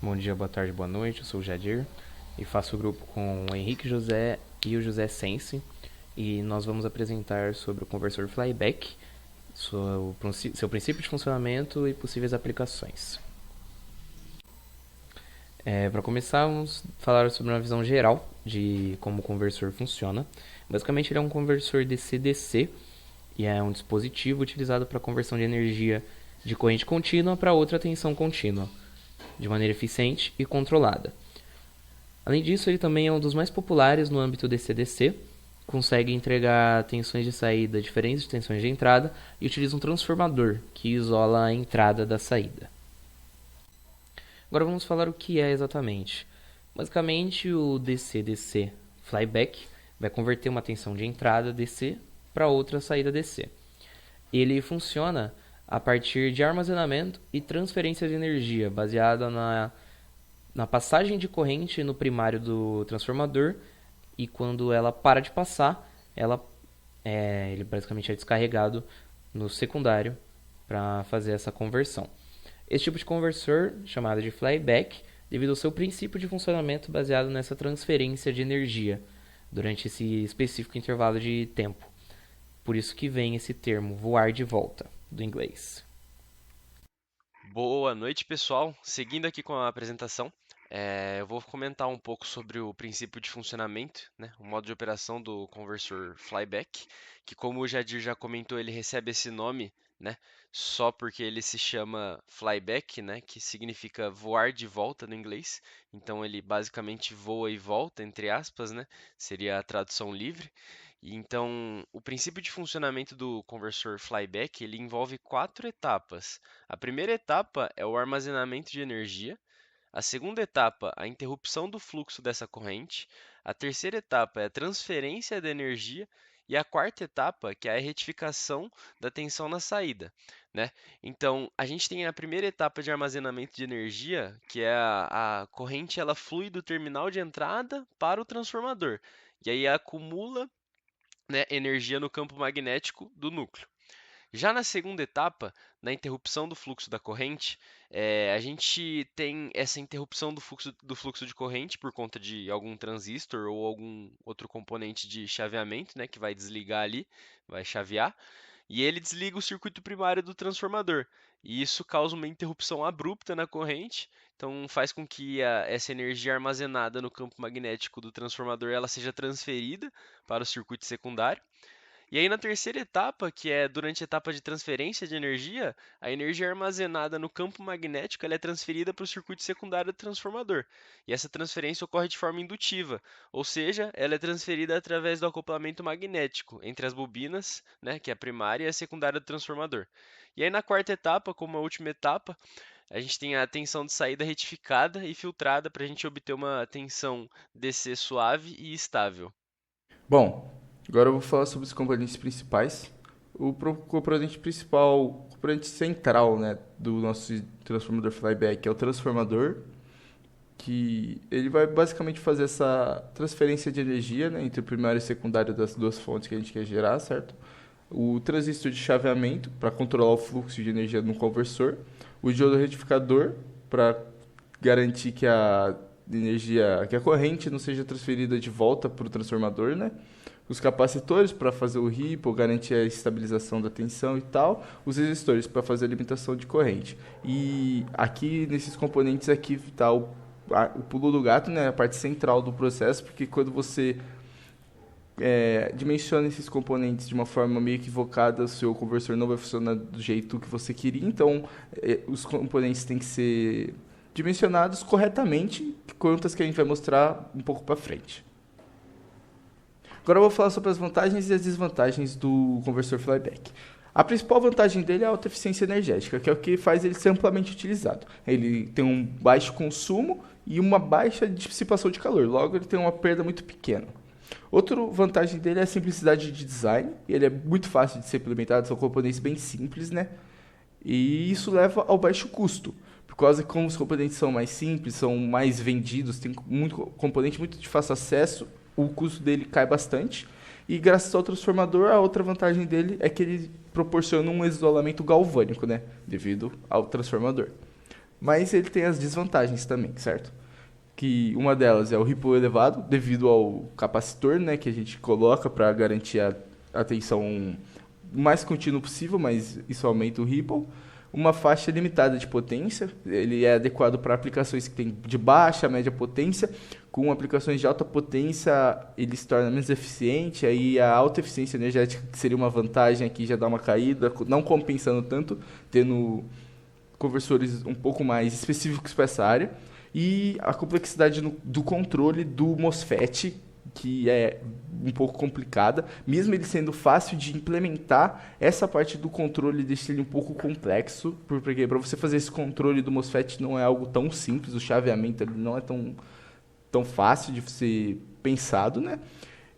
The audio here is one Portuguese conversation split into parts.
Bom dia, boa tarde, boa noite. Eu sou o Jadir e faço o grupo com o Henrique José e o José Sense. E nós vamos apresentar sobre o conversor Flyback, seu princípio de funcionamento e possíveis aplicações. Para começar, vamos falar sobre uma visão geral de como o conversor funciona. Basicamente, ele é um conversor DC-DC e é um dispositivo utilizado para conversão de energia de corrente contínua para outra tensão contínua, de maneira eficiente e controlada. Além disso, ele também é um dos mais populares no âmbito DC-DC, consegue entregar tensões de saída diferentes de tensões de entrada e utiliza um transformador que isola a entrada da saída. Agora vamos falar o que é exatamente. Basicamente, o DC-DC Flyback vai converter uma tensão de entrada DC para outra saída DC. Ele funciona a partir de armazenamento e transferência de energia, baseada na passagem de corrente no primário do transformador, e quando ela para de passar, ele basicamente é descarregado no secundário para fazer essa conversão. Esse tipo de conversor, chamado de flyback, devido ao seu princípio de funcionamento baseado nessa transferência de energia durante esse específico intervalo de tempo. Por isso que vem esse termo, voar de volta, do inglês. Boa noite, pessoal. Seguindo aqui com a apresentação, eu vou comentar um pouco sobre o princípio de funcionamento, né, o modo de operação do conversor flyback, que como o Jadir já comentou, ele recebe esse nome, né, só porque ele se chama flyback, né, que significa voar de volta no inglês. Então ele basicamente voa e volta, entre aspas, né, seria a tradução livre. E então, o princípio de funcionamento do conversor flyback, ele envolve quatro etapas. A primeira etapa é o armazenamento de energia, a segunda etapa, a interrupção do fluxo dessa corrente, a terceira etapa é a transferência da energia e a quarta etapa, que é a retificação da tensão na saída, né? Então, a gente tem a primeira etapa de armazenamento de energia, que é a corrente ela flui do terminal de entrada para o transformador, e aí acumula, né, energia no campo magnético do núcleo. Já na segunda etapa, na interrupção do fluxo da corrente, a gente tem essa interrupção do fluxo de corrente por conta de algum transistor ou algum outro componente de chaveamento, né, que vai desligar ali, vai chavear, e ele desliga o circuito primário do transformador. E isso causa uma interrupção abrupta na corrente, então faz com que essa energia armazenada no campo magnético do transformador ela seja transferida para o circuito secundário. E aí na terceira etapa, que é durante a etapa de transferência de energia, a energia armazenada no campo magnético ela é transferida para o circuito secundário do transformador. E essa transferência ocorre de forma indutiva, ou seja, ela é transferida através do acoplamento magnético entre as bobinas, né, que é a primária e a secundária do transformador. E aí na quarta etapa, como a última etapa, a gente tem a tensão de saída retificada e filtrada para a gente obter uma tensão DC suave e estável. Bom, agora eu vou falar sobre os componentes principais. Componente principal, o componente central, né, do nosso transformador flyback é o transformador, que ele vai basicamente fazer essa transferência de energia, né, entre o primário e o secundário das duas fontes que a gente quer gerar, certo? O transistor de chaveamento para controlar o fluxo de energia no conversor, o diodo retificador para garantir que que a corrente não seja transferida de volta para o transformador, né? Os capacitores para fazer o ripple, garantir a estabilização da tensão e tal, os resistores para fazer a limitação de corrente. E aqui nesses componentes aqui está o pulo do gato, né? A parte central do processo, porque quando você dimensiona esses componentes de uma forma meio equivocada, o seu conversor não vai funcionar do jeito que você queria. Então, os componentes têm que ser dimensionados corretamente, quantas que a gente vai mostrar um pouco para frente. Agora eu vou falar sobre as vantagens e as desvantagens do conversor flyback. A principal vantagem dele é a alta eficiência energética, que é o que faz ele ser amplamente utilizado. Ele tem um baixo consumo e uma baixa dissipação de calor, logo ele tem uma perda muito pequena. Outra vantagem dele é a simplicidade de design, ele é muito fácil de ser implementado, são componentes bem simples, né? E isso leva ao baixo custo, por causa que como os componentes são mais simples, são mais vendidos, tem muito componente muito de fácil acesso, o custo dele cai bastante. E graças ao transformador, a outra vantagem dele é que ele proporciona um isolamento galvânico, né? Devido ao transformador. Mas ele tem as desvantagens também, certo? Que uma delas é o ripple elevado, devido ao capacitor, né, que a gente coloca para garantir a tensão o mais contínuo possível, mas isso aumenta o ripple. Uma faixa limitada de potência, ele é adequado para aplicações que têm de baixa, média potência. Com aplicações de alta potência, ele se torna menos eficiente, aí a alta eficiência energética, que seria uma vantagem aqui, já dá uma caída, não compensando tanto, tendo conversores um pouco mais específicos para essa área. E a complexidade do controle do MOSFET, que é um pouco complicada, mesmo ele sendo fácil de implementar, essa parte do controle deixa ele um pouco complexo, porque para você fazer esse controle do MOSFET não é algo tão simples, o chaveamento ele não é tão fácil de ser pensado, né?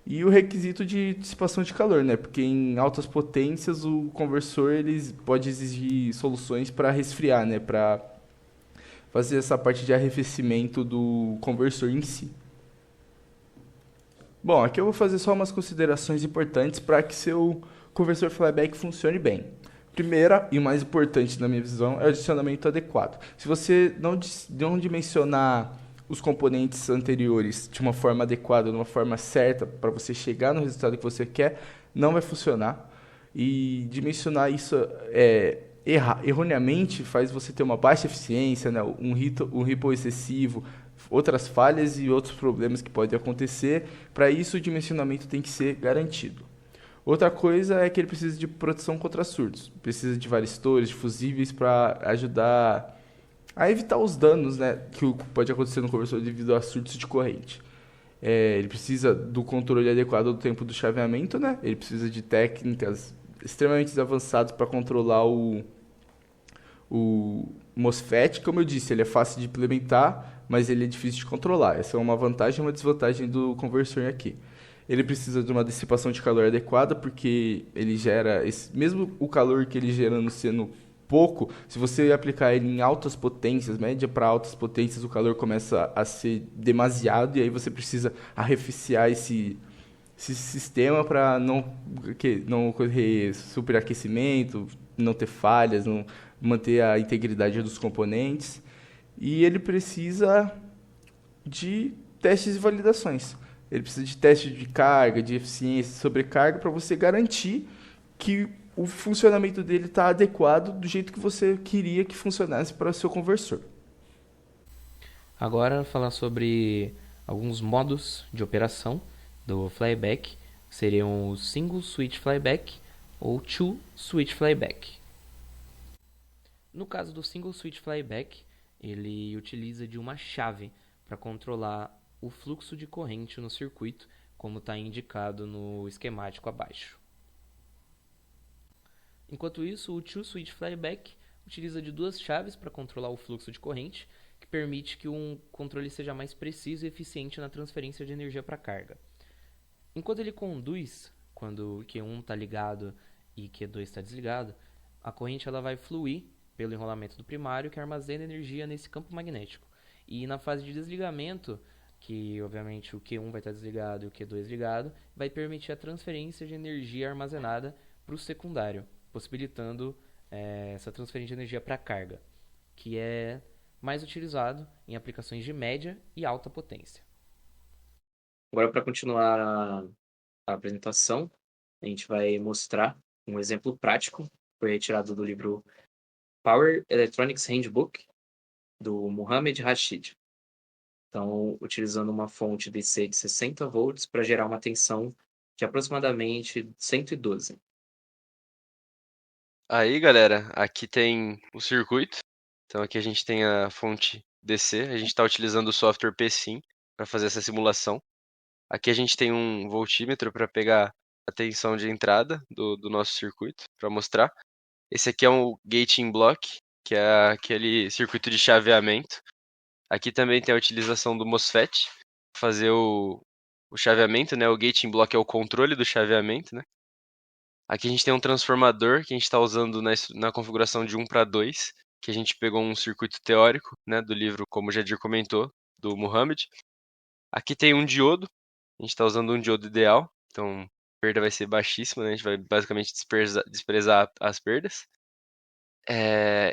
E o requisito de dissipação de calor, né? Porque em altas potências o conversor ele pode exigir soluções para resfriar, né? Para fazer essa parte de arrefecimento do conversor em si. Bom, aqui eu vou fazer só umas considerações importantes para que seu conversor flyback funcione bem. Primeira e mais importante na minha visão é o adicionamento adequado. Se você não dimensionar os componentes anteriores de uma forma adequada, de uma forma certa, para você chegar no resultado que você quer, não vai funcionar. E dimensionar isso erroneamente faz você ter uma baixa eficiência, né? Um ripple excessivo, outras falhas e outros problemas que podem acontecer. Para isso, o dimensionamento tem que ser garantido. Outra coisa é que ele precisa de proteção contra surtos. Precisa de varistores, de fusíveis para ajudar a evitar os danos, né, que pode acontecer no conversor devido a surtos de corrente. Ele precisa do controle adequado do tempo do chaveamento, né? Ele precisa de técnicas extremamente avançadas para controlar o MOSFET. Como eu disse, ele é fácil de implementar, mas ele é difícil de controlar. Essa é uma vantagem e uma desvantagem do conversor aqui. Ele precisa de uma dissipação de calor adequada, porque ele gera, mesmo o calor que ele gerando sendo pouco, se você aplicar ele em altas potências, média para altas potências, o calor começa a ser demasiado e aí você precisa arrefecer esse sistema para não correr superaquecimento, não ter falhas, não manter a integridade dos componentes. E ele precisa de testes e validações. Ele precisa de teste de carga, de eficiência, de sobrecarga, para você garantir que o funcionamento dele está adequado do jeito que você queria que funcionasse para o seu conversor. Agora falar sobre alguns modos de operação do flyback, seriam o single switch flyback ou two switch flyback. No caso do single switch flyback, ele utiliza de uma chave para controlar o fluxo de corrente no circuito, como está indicado no esquemático abaixo. Enquanto isso, o two switch flyback utiliza de duas chaves para controlar o fluxo de corrente, que permite que um controle seja mais preciso e eficiente na transferência de energia para a carga. Enquanto ele conduz, quando o Q1 está ligado e Q2 está desligado, a corrente ela vai fluir pelo enrolamento do primário, que armazena energia nesse campo magnético. E na fase de desligamento, que obviamente o Q1 vai estar desligado e o Q2 ligado, vai permitir a transferência de energia armazenada para o secundário, possibilitando essa transferência de energia para a carga, que é mais utilizado em aplicações de média e alta potência. Agora, para continuar a apresentação, a gente vai mostrar um exemplo prático, foi retirado do livro Power Electronics Handbook, do Mohamed Rashid. Então, utilizando uma fonte DC de 60 volts para gerar uma tensão de aproximadamente 112. Aí, galera, aqui tem o circuito. Então aqui a gente tem a fonte DC, a gente está utilizando o software PSIM para fazer essa simulação. Aqui a gente tem um voltímetro para pegar a tensão de entrada do nosso circuito, para mostrar. Esse aqui é um gating block, que é aquele circuito de chaveamento. Aqui também tem a utilização do MOSFET, para fazer o chaveamento, né? O gating block é o controle do chaveamento, né? Aqui a gente tem um transformador que a gente está usando na configuração de 1 para 2, que a gente pegou um circuito teórico, né, do livro, como o Jadir comentou, do Muhammad. Aqui tem um diodo, a gente está usando um diodo ideal, então a perda vai ser baixíssima, né, a gente vai basicamente desprezar as perdas.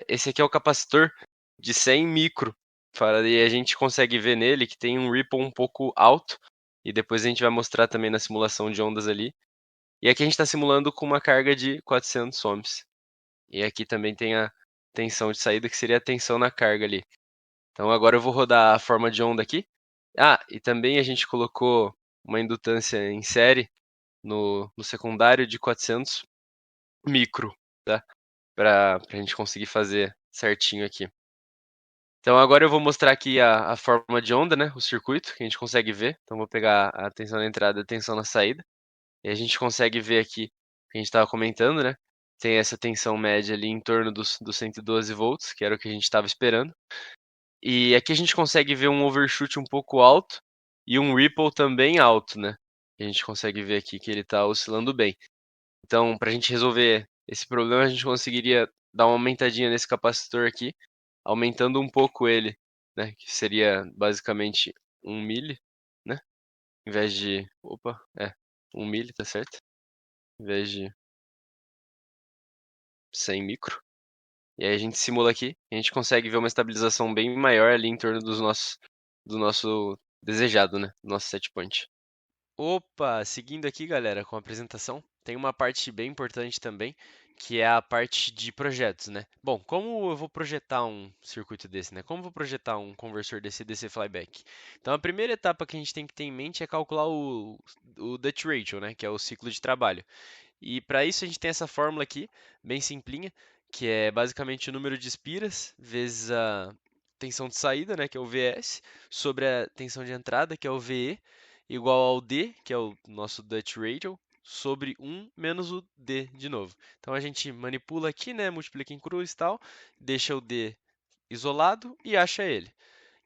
Esse aqui é o capacitor de 100 micro. E a gente consegue ver nele que tem um ripple um pouco alto, e depois a gente vai mostrar também na simulação de ondas ali. E aqui a gente está simulando com uma carga de 400 ohms. E aqui também tem a tensão de saída, que seria a tensão na carga ali. Então agora eu vou rodar a forma de onda aqui. E também a gente colocou uma indutância em série no secundário de 400 micro, tá? Para a gente conseguir fazer certinho aqui. Então agora eu vou mostrar aqui a forma de onda, né? O circuito, que a gente consegue ver. Então vou pegar a tensão na entrada e a tensão na saída. E a gente consegue ver aqui, que a gente estava comentando, né? Tem essa tensão média ali em torno dos 112 volts, que era o que a gente estava esperando. E aqui a gente consegue ver um overshoot um pouco alto e um ripple também alto, né? A gente consegue ver aqui que ele está oscilando bem. Então, para a gente resolver esse problema, a gente conseguiria dar uma aumentadinha nesse capacitor aqui, aumentando um pouco ele, né? Que seria basicamente 1 milli, né? Em vez de... 1 milli, tá certo? Em vez de 100 micro. E aí a gente simula aqui, e a gente consegue ver uma estabilização bem maior ali em torno do nosso desejado, né? Do nosso set point. Opa, seguindo aqui, galera, com a apresentação, tem uma parte bem importante também, que é a parte de projetos, né? Bom, como eu vou projetar um circuito desse, né? Como eu vou projetar um conversor DC-DC flyback? Então, a primeira etapa que a gente tem que ter em mente é calcular o Dutch Ratio, né? Que é o ciclo de trabalho. E para isso a gente tem essa fórmula aqui, bem simplinha, que é basicamente o número de espiras vezes a tensão de saída, né, que é o Vs, sobre a tensão de entrada, que é o Ve, igual ao D, que é o nosso Dutch Radial, sobre 1 menos o D de novo. Então a gente manipula aqui, né, multiplica em cruz e tal, deixa o D isolado e acha ele.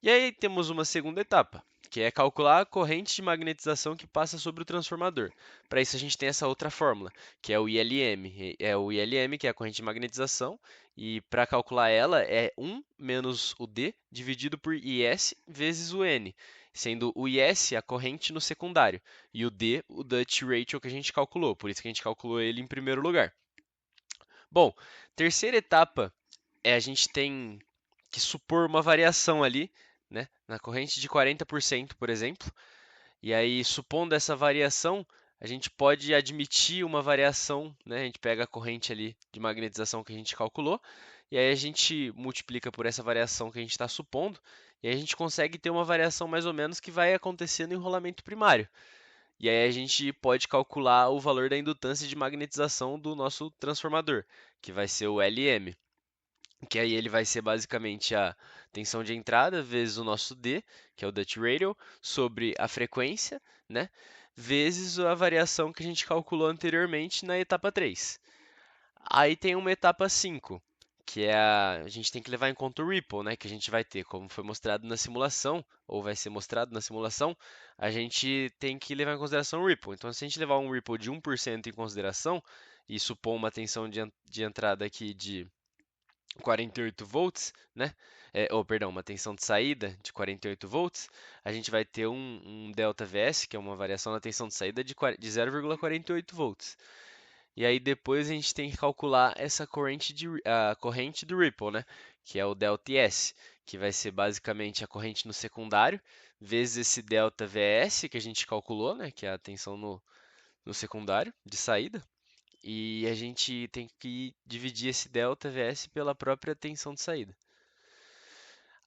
E aí temos uma segunda etapa, que é calcular a corrente de magnetização que passa sobre o transformador. Para isso a gente tem essa outra fórmula, que é o ILM. É o ILM, que é a corrente de magnetização, e para calcular ela é 1 menos o D dividido por IS vezes o N, sendo o IS a corrente no secundário e o D o Dutch Ratio que a gente calculou, por isso que a gente calculou ele em primeiro lugar. Bom, terceira etapa a gente tem que supor uma variação ali, né, na corrente de 40%, por exemplo. E aí, supondo essa variação, a gente pode admitir uma variação, né? A gente pega a corrente ali de magnetização que a gente calculou, e aí a gente multiplica por essa variação que a gente está supondo, e aí a gente consegue ter uma variação mais ou menos que vai acontecer no enrolamento primário. E aí a gente pode calcular o valor da indutância de magnetização do nosso transformador, que vai ser o LM. Que aí ele vai ser basicamente a tensão de entrada vezes o nosso D, que é o Dutch Radial, sobre a frequência, né? Vezes a variação que a gente calculou anteriormente na etapa 3. Aí tem uma etapa 5, que é a gente tem que levar em conta o ripple, né, que a gente vai ter, como foi mostrado na simulação, ou vai ser mostrado na simulação, a gente tem que levar em consideração o ripple. Então, se a gente levar um ripple de 1% em consideração e supor uma tensão de entrada aqui de 48 volts, né? Perdão, uma tensão de saída de 48 volts, a gente vai ter um delta Vs, que é uma variação na tensão de saída de 0,48 volts. E aí depois a gente tem que calcular essa a corrente do ripple, né? Que é o delta S, que vai ser basicamente a corrente no secundário, vezes esse delta Vs que a gente calculou, né? Que é a tensão no secundário de saída. E a gente tem que dividir esse delta Vs pela própria tensão de saída.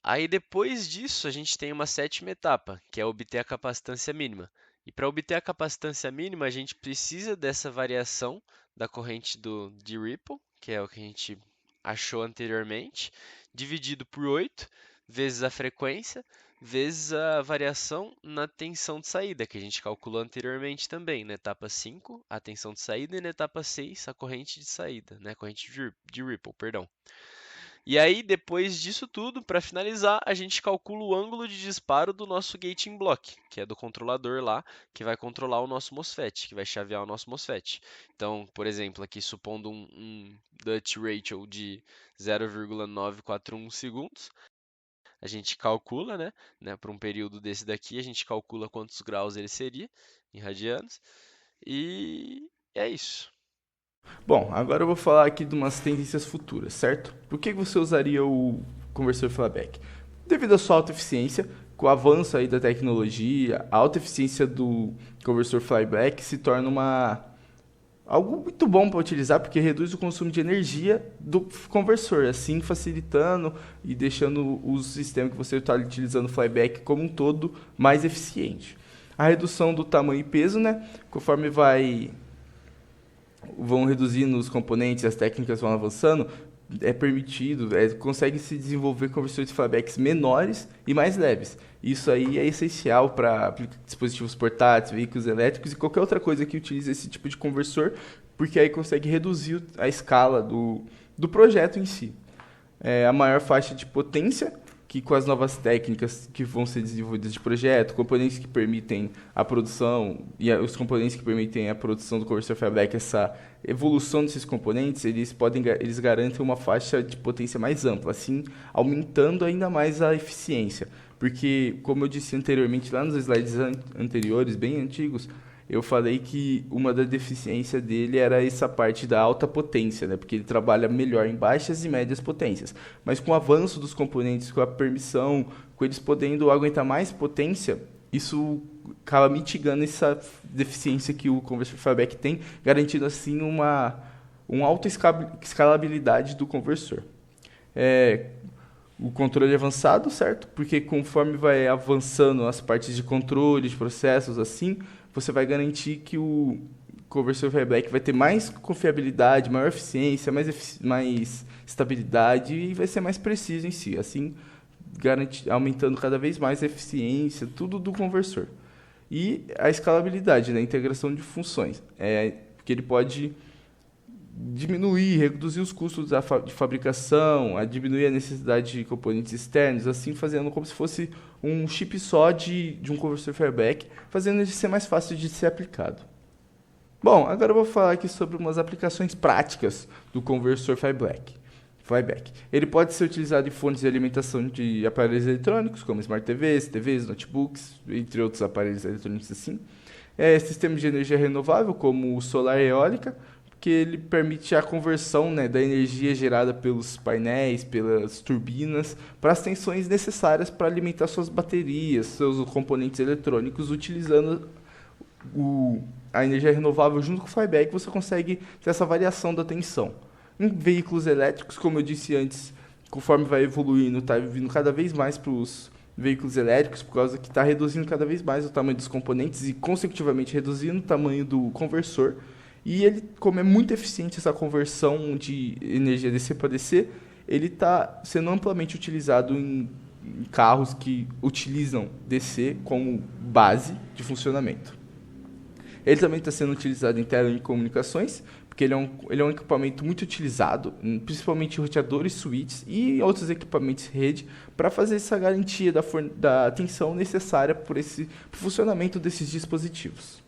Aí depois disso, a gente tem uma sétima etapa, que é obter a capacitância mínima. E para obter a capacitância mínima, a gente precisa dessa variação da corrente de Ripple, que é o que a gente achou anteriormente, dividido por 8 vezes a frequência, vezes a variação na tensão de saída, que a gente calculou anteriormente também, na etapa 5, a tensão de saída, e na etapa 6, a corrente de saída, né? Corrente de Ripple, perdão. E aí, depois disso tudo, para finalizar, a gente calcula o ângulo de disparo do nosso gating block, que é do controlador lá, que vai controlar o nosso MOSFET, que vai chavear o nosso MOSFET. Então, por exemplo, aqui supondo um Dutch Ratio de 0,941 segundos, a gente calcula, né, para um período desse daqui, a gente calcula quantos graus ele seria em radianos, e é isso. Bom, agora eu vou falar aqui de umas tendências futuras, certo? Por que você usaria o conversor flyback? Devido à sua alta eficiência, com o avanço aí da tecnologia, a alta eficiência do conversor flyback se torna algo muito bom para utilizar, porque reduz o consumo de energia do conversor, assim facilitando e deixando o sistema que você está utilizando o flyback como um todo mais eficiente. A redução do tamanho e peso, né? Conforme vão reduzindo os componentes, as técnicas vão avançando, é permitido, consegue se desenvolver conversores de flybacks menores e mais leves. Isso aí é essencial para dispositivos portáteis, veículos elétricos e qualquer outra coisa que utilize esse tipo de conversor, porque aí consegue reduzir a escala do projeto em si. A maior faixa de potência, que com as novas técnicas que vão ser desenvolvidas de projeto, componentes que permitem a produção e os componentes que permitem a produção do conversor flyback, essa evolução desses componentes, eles garantem uma faixa de potência mais ampla, assim aumentando ainda mais a eficiência. Porque, como eu disse anteriormente, lá nos slides anteriores, bem antigos, eu falei que uma da deficiência dele era essa parte da alta potência, né? Porque ele trabalha melhor em baixas e médias potências. Mas com o avanço dos componentes, com a permissão, com eles podendo aguentar mais potência, isso acaba mitigando essa deficiência que o conversor flyback tem, garantindo assim uma alta escalabilidade do conversor. O controle avançado, certo? Porque conforme vai avançando as partes de controle, de processos, assim, você vai garantir que o conversor flyback vai ter mais confiabilidade, maior eficiência, mais estabilidade e vai ser mais preciso em si. Assim, aumentando cada vez mais a eficiência, tudo do conversor. E a escalabilidade, né? A integração de funções. Porque ele pode diminuir, reduzir os custos de fabricação, a diminuir a necessidade de componentes externos, assim fazendo como se fosse um chip só de um conversor flyback, fazendo ele ser mais fácil de ser aplicado. Bom, agora eu vou falar aqui sobre umas aplicações práticas do conversor flyback. Ele pode ser utilizado em fontes de alimentação de aparelhos eletrônicos, como Smart TVs, notebooks, entre outros aparelhos eletrônicos assim. Sistemas de energia renovável, como solar e eólica, que ele permite a conversão, né, da energia gerada pelos painéis, pelas turbinas, para as tensões necessárias para alimentar suas baterias, seus componentes eletrônicos, utilizando a energia renovável junto com o flyback, você consegue ter essa variação da tensão. Em veículos elétricos, como eu disse antes, conforme vai evoluindo, está vindo cada vez mais para os veículos elétricos, por causa que está reduzindo cada vez mais o tamanho dos componentes e, consecutivamente, reduzindo o tamanho do conversor. E ele, como é muito eficiente essa conversão de energia DC para DC, ele está sendo amplamente utilizado em carros que utilizam DC como base de funcionamento. Ele também está sendo utilizado em telecomunicações, porque ele é um equipamento muito utilizado, principalmente em roteadores, switches e outros equipamentos de rede, para fazer essa garantia da tensão necessária para o funcionamento desses dispositivos.